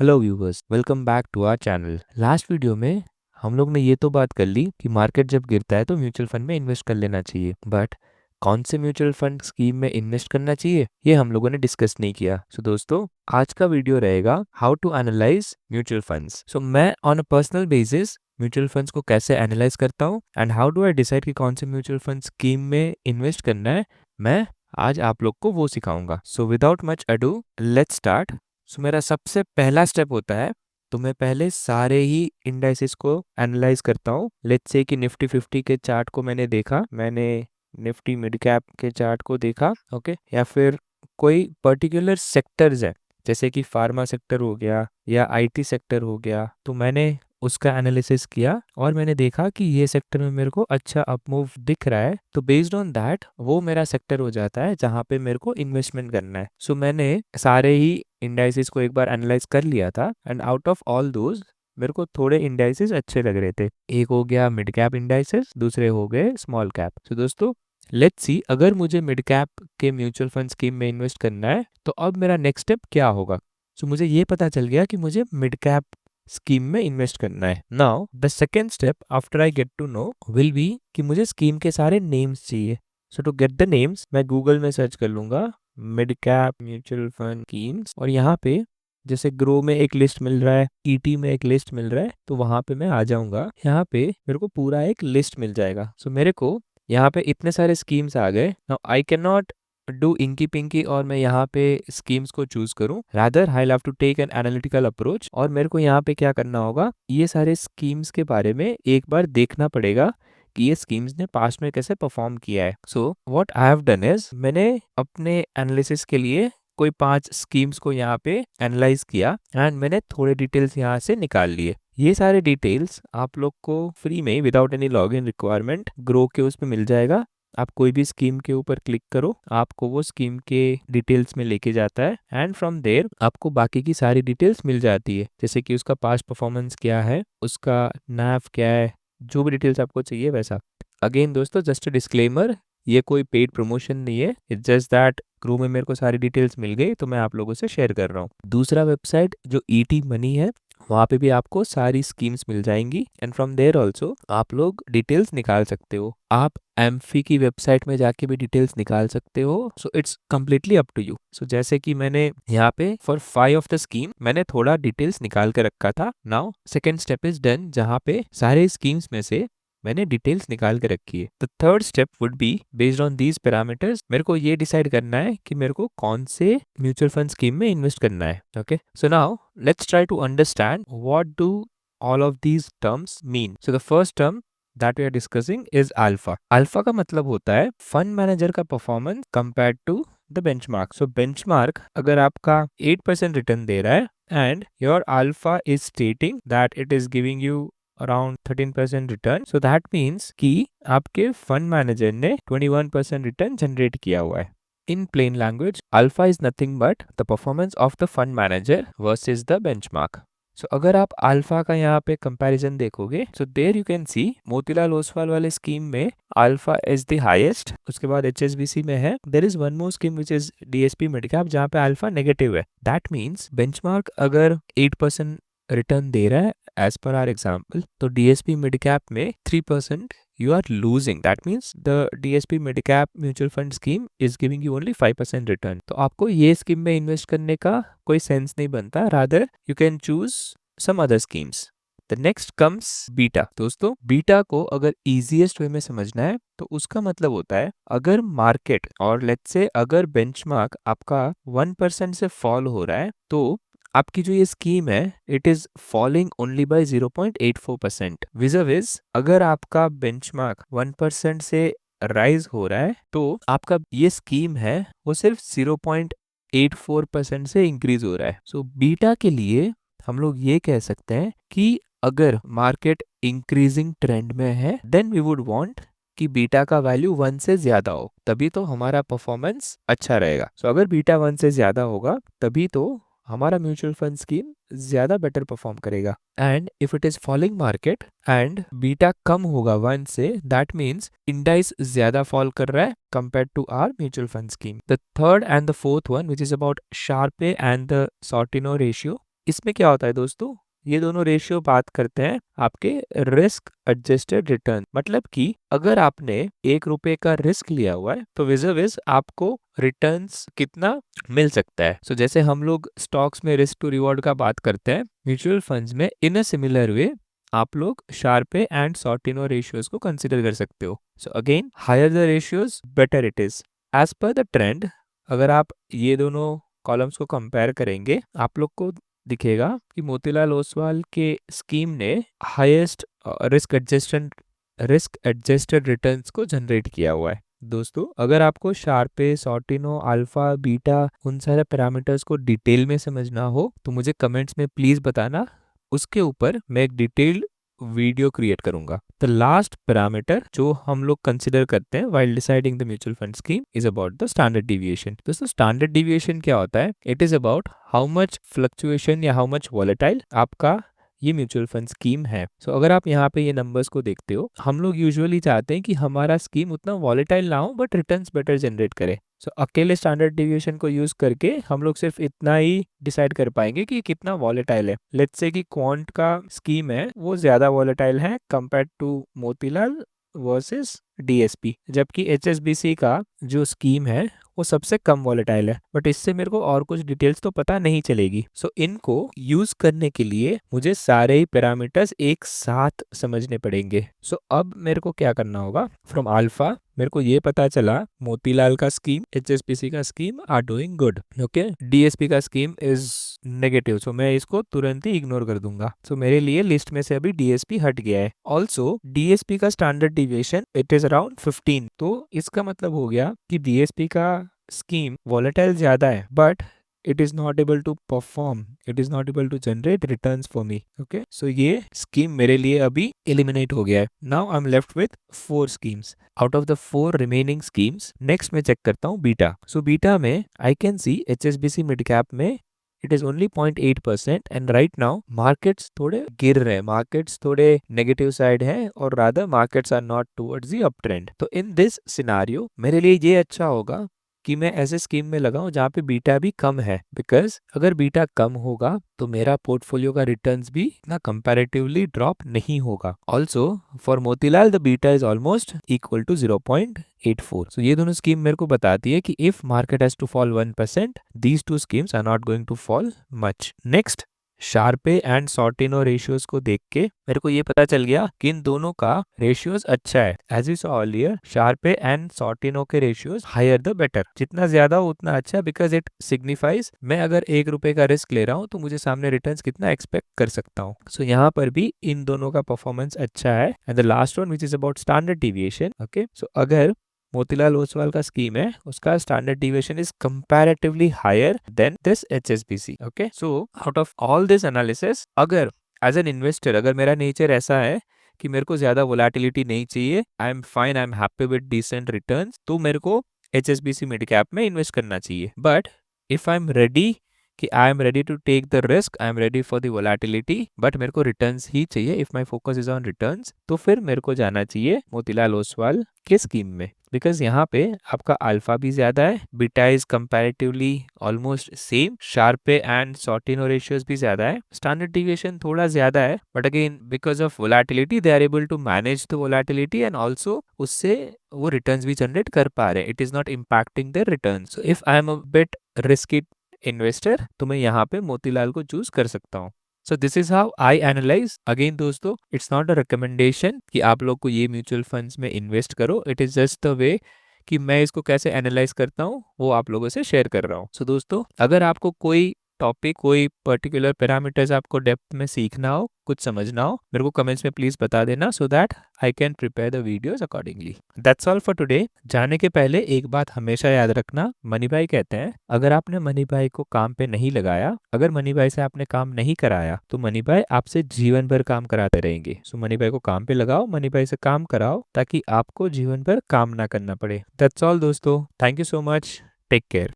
Hello viewers, welcome back to our channel. Last video में हम लोग ने ये तो बात कर ली कि मार्केट जब गिरता है तो म्यूचुअल फंड में इन्वेस्ट कर लेना चाहिए, बट कौन से म्यूचुअल फंड स्कीम में इन्वेस्ट करना चाहिए ये हम लोगों ने डिस्कस नहीं किया। सो दोस्तों, आज का वीडियो रहेगा how to analyse mutual funds. So मैं on a personal basis mutual funds को कैसे एनालाइज करता हूँ and how do I decide कि कौन से म्यूचुअल फंड स्कीम में इन्वेस्ट करना है, मैं आज आप लोग को वो सिखाऊंगा। So without much ado, let's start. So मेरा सबसे पहला स्टेप होता है, तो मैं पहले सारे ही इंडाइसेस को एनालाइज करता हूँ। लेट्स से कि निफ्टी 50 के चार्ट को मैंने देखा, मैंने निफ्टी मिड कैप के चार्ट को देखा, ओके, या फिर कोई पर्टिकुलर सेक्टर्स है जैसे कि फार्मा सेक्टर हो गया या आईटी सेक्टर हो गया, तो मैंने उसका एनालिसिस किया और मैंने देखा कि ये सेक्टर में मेरे को अच्छा अपमूव दिख रहा है, तो बेस्ड ऑन दैट वो मेरा सेक्टर हो जाता है जहाँ पे मेरे को इन्वेस्टमेंट करना है। सो मैंने सारे ही इंडाइसेस को एक बार एनालाइज कर लिया था and out of all those मेरे को थोड़े इंडाइसेस अच्छे लग रहे थे। एक हो गया मिड कैप इंडाइसेस, दूसरे हो गए स्मॉल कैप। तो दोस्तों, लेट्स सी, अगर मुझे मिड कैप के म्यूचुअल फंड स्कीम में इन्वेस्ट करना है तो अब मेरा नेक्स्ट स्टेप क्या होगा। सो मुझे ये पता चल गया कि मुझे मिड कैप स्कीम में इन्वेस्ट करना है। Now the second step after I get to know will be कि मुझे स्कीम के सारे नेम्स चाहिए। So to get the names मैं गूगल में सर्च कर लूंगा mid cap mutual fund schemes, और यहाँ पे जैसे ग्रो में एक लिस्ट मिल रहा है, ईटी में एक लिस्ट मिल रहा है, तो वहां पे मैं आ जाऊंगा। यहाँ पे मेरे को पूरा एक लिस्ट मिल जाएगा। सो मेरे को यहाँ पे इतने सारे स्कीम्स आ गए। Now I can not do inky pinky और मैं यहाँ पे स्कीम्स को चूज करूँ, rather I have to take an analytical approach, और मेरे को यहाँ पे क्या करना होगा, ये सारे स्कीम्स के बारे में एक बार देखना पड़ेगा कि ये स्कीम्स ने पास्ट में कैसे परफॉर्म किया है। So what I have done is, मैंने अपने एनालिसिस के लिए कोई 5 स्कीम्स को यहाँ पे एनालाइज किया एंड मैंने थोड़े डिटेल्स यहाँ से निकाल लिए। ये सारे डिटेल्स आप लोग को फ्री में without any login requirement grow के उस पे मिल जाएगा। आप कोई भी स्कीम के ऊपर क्लिक करो, आपको वो स्कीम के डिटेल्स में लेके जाता है एंड फ्रॉम देयर आपको बाकी की सारी डिटेल्स मिल जाती है, जैसे कि उसका पास्ट परफॉर्मेंस क्या है, उसका नैव क्या है, जो भी डिटेल्स आपको चाहिए वैसा। अगेन दोस्तों, जस्ट अ डिस्क्लेमर, ये कोई पेड प्रमोशन नहीं है, इट्स जस्ट दैट ग्रो में मेरे को सारी डिटेल्स मिल गई तो मैं आप लोगों से शेयर कर रहा हूँ। दूसरा वेबसाइट जो ईटी मनी है, वहाँ पे भी आपको सारी स्कीम्स मिल जाएंगी एंड फ्रॉम देयर ऑल्सो आप लोग डिटेल्स निकाल सकते हो। आप एम्फी की वेबसाइट में जाके भी डिटेल्स निकाल सकते हो। So it's completely up to you. So जैसे कि मैंने यहाँ पे फॉर 5 ऑफ द स्कीम मैंने थोड़ा डिटेल्स निकाल के रखा था। Now second step is done, जहाँ पे सारे स्कीम्स में से मैंने डिटेल्स निकाल के रखी है। The third step would be based on these parameters, मेरे को ये डिसाइड करना है कि मेरे को कौन से म्यूचुअल फंड स्कीम में इन्वेस्ट करना है। Okay, so now let's try to understand what do all of these terms mean. So the first term that we are discussing is alpha. Alpha का मतलब होता है फंड मैनेजर का performance compared to the benchmark. So benchmark अगर आपका 8% return दे रहा है and your alpha is stating that it is giving you around 13% return, so that means कि आपके फंड मैनेजर ने 21% रिटर्न जनरेट किया हुआ है। In plain language, alpha is nothing but the performance of the fund manager versus the benchmark. सो अगर आप alpha का यहाँ पे कंपैरिजन देखोगे, so there you can see Motilal Oswal वाले स्कीम में अल्फा इज द हाईएस्ट, उसके बाद एचएसबीसी में है, there is one more scheme which is DSP mid cap जहाँ पे अल्फा नेगेटिव है। दैट मीन्स बेंचमार्क अगर 8% रिटर्न दे रहा है एज पर आर एग्जाम्पल, तो डीएसपी मिड कैप में 3% you are losing. That means the DSP Midcap mutual fund scheme is giving you only 5% return. तो आपको ये स्कीम में इन्वेस्ट करने का कोई सेंस नहीं बनता, rather you can choose some other schemes. The next comes beta. दोस्तों, बीटा को अगर easiest वे में समझना है तो उसका मतलब होता है अगर मार्केट और लेट्स से अगर बेंचमार्क आपका 1% से फॉल हो रहा है तो आपकी जो ये स्कीम है it is falling only by 0.84%। विज़ अगर आपका बेंचमार्क 1% से राइज हो रहा है तो आपका ये स्कीम है वो सिर्फ 0.84% से इंक्रीज हो रहा है। सो बीटा के लिए हम लोग ये कह सकते हैं कि अगर मार्केट इंक्रीजिंग ट्रेंड में है देन वी वुड वांट कि बीटा का वैल्यू 1 से ज्यादा हो, तभी तो हमारा परफॉर्मेंस अच्छा रहेगा। सो अगर बीटा 1 से ज्यादा होगा तभी तो हमारा म्यूचुअल फंड स्कीम ज्यादा बेटर परफॉर्म करेगा। And if it is falling market and beta कम होगा 1 से, दैट मीन्स इंडाइस ज्यादा फॉल कर रहा है compare to our mutual fund scheme. The third and the fourth one which is about Sharpe and the Sortino ratio. इसमें क्या होता है दोस्तों, ये दोनों रेशियो बात करते हैं आपके रिस्क एडजस्टेड रिटर्न। मतलब कि अगर आपने 1 रुपए का रिस्क लिया हुआ है तो विज़ आपको रिटर्न्स कितना मिल सकता है। सो जैसे हम लोग स्टॉक्स में रिस्क टू रिवॉर्ड का बात करते हैं, म्यूचुअल फंड्स में इन अ सिमिलर वे आप लोग शार्पे एंड सॉर्टिनो रेशियोज को कंसिडर कर सकते हो। So again, higher the ratios better it is. As per the trend, अगर आप ये दोनों कॉलम्स को कंपेयर करेंगे, आप लोग को दिखेगा कि मोतीलाल ओसवाल के स्कीम ने हाईएस्ट रिस्क एडजस्टेड रिटर्न्स को जनरेट किया हुआ है। दोस्तों, अगर आपको शार्पे, सॉर्टिनो, अल्फा, बीटा उन सारे पैरामीटर्स को डिटेल में समझना हो तो मुझे कमेंट्स में प्लीज बताना, उसके ऊपर मैं एक डिटेल्ड वीडियो क्रिएट करूंगा। द लास्ट पैरामीटर जो हम लोग कंसिडर करते हैं while deciding the mutual fund scheme is about the standard deviation. दोस्तों, स्टैंडर्ड डिविएशन क्या होता है? It is about how much fluctuation या हाउ मच वॉलेटाइल आपका ये म्यूचुअल फंड स्कीम है। सो अगर आप यहाँ पे ये नंबर्स को देखते हो, हम लोग यूजुअली चाहते हैं कि हमारा स्कीम उतना वॉलेटाइल ना हो बट रिटर्न्स बेटर जनरेट करे। सो अकेले स्टैंडर्ड डिविएशन को यूज करके हम लोग सिर्फ इतना ही डिसाइड कर पाएंगे कि कितना वॉलेटाइल है। लेट्स से कि क्वांट का स्कीम है वो ज्यादा वॉलेटाइल है compare to Motilal versus DSP, जबकि एचएसबीसी का जो स्कीम है वो सबसे कम वॉलेटाइल है। बट इससे मेरे को और कुछ डिटेल्स तो पता नहीं चलेगी। सो इनको यूज करने के लिए मुझे सारे ही पैरामीटर्स एक साथ समझने पड़ेंगे। सो अब मेरे को क्या करना होगा? फ्रॉम अल्फा मेरे को ये पता चला मोतीलाल का स्कीम, एचएसबीसी का scheme are doing good, okay. DSP का स्कीम इज नेगेटिव, सो मैं इसको तुरंत ही इग्नोर कर दूंगा। सो मेरे लिए लिस्ट में से अभी डीएसपी हट गया है। ऑल्सो डीएसपी का standard deviation it is around 15, तो इसका मतलब हो गया कि डीएसपी का स्कीम वॉलेटाइल ज्यादा है but it is not able to perform, it is not able to generate returns for me, okay। so ये स्कीम मेरे लिए अभी eliminate हो गया है। now I'm left with 4 schemes out of the 4 remaining schemes। next मैं check करता हूँ बीटा। so बीटा में I can see HSBC mid cap में it is only 0.8% and right now markets थोड़े गिर रहे हैं, markets थोड़े negative side है और rather markets are not towards the uptrend। तो in this scenario मेरे लिए ये अच्छा होगा कि मैं ऐसे स्कीम में लगाऊं जहाँ पे बीटा भी कम है, बिकॉज अगर बीटा कम होगा तो मेरा पोर्टफोलियो का रिटर्न्स भी इतना कंपैरेटिवली ड्रॉप नहीं होगा। Also for Motilal the beta is almost equal to 0.84। So ये दोनों स्कीम मेरे को बताती है कि if market has to fall 1%, these two schemes are not going to fall much. Next, Sharpe and Sortino ratios को देख के मेरे को ये पता चल गया कि इन दोनों का रेशियोज अच्छा है। As we saw earlier, Sharpe and Sortino के रेशियोज हायर द बेटर, जितना ज्यादा हो उतना अच्छा, बिकॉज इट सिग्निफाइज मैं अगर 1 रुपए का रिस्क ले रहा हूँ तो मुझे सामने रिटर्न्स कितना एक्सपेक्ट कर सकता हूँ। सो यहाँ पर भी इन दोनों का परफॉर्मेंस अच्छा है। And the last one which is about standard deviation, okay. So अगर मोतीलाल ओसवाल का स्कीम है उसका standard deviation is comparatively higher than this HSBC, okay. So out of all this analysis, अगर एज एन इन्वेस्टर अगर मेरा nature ऐसा है कि मेरे को ज्यादा वोलेटिलिटी नहीं चाहिए, I am fine, I am happy with decent returns, तो मेरे को एचएसबीसी मिड कैप में इन्वेस्ट करना चाहिए। But if I am ready कि I am ready to take the risk, I am ready for the volatility, but मेरे को returns ही चाहिए, if my focus is on returns, तो फिर मेरे को जाना चाहिए मोतीलाल ओसवाल के स्कीम में। बिकॉज यहाँ पे आपका अल्फा भी ज्यादा है, beta is comparatively almost same, Sharpe and Sortino ratios भी ज्यादा है, स्टैंडर्ड डिविएशन थोड़ा ज्यादा है, but again because of volatility they are able to manage the volatility and also उससे वो रिटर्न्स भी जनरेट कर पा रहे हैं। It is not impacting their returns. So if I am a bit risky investor तो मैं यहाँ पे मोतीलाल को चूज कर सकता हूँ। So this is how I analyse. Again दोस्तों, इट्स नॉट अ रिकमेंडेशन कि आप लोग को ये म्यूचुअल फंड्स में इन्वेस्ट करो, it is just the way कि मैं इसको कैसे एनालाइज करता हूँ वो आप लोगों से शेयर कर रहा हूँ। सो दोस्तों, अगर आपको कोई टॉपिक, कोई पर्टिकुलर पैरामीटर्स आपको डेप्थ में सीखना हो, कुछ समझना हो, मेरे को कमेंट्स में प्लीज बता देना so that I can prepare the videos accordingly. That's all for today. जाने के पहले एक बात हमेशा याद रखना, मनी भाई कहते हैं अगर आपने मनी भाई को काम पे नहीं लगाया, अगर मनी भाई से आपने काम नहीं कराया तो मनी भाई आपसे जीवन भर काम कराते रहेंगे। सो मनी भाई को काम पे लगाओ, मनी भाई से काम कराओ ताकि आपको जीवन भर काम ना करना पड़े। दैट्स ऑल दोस्तों, thank you so much, take care.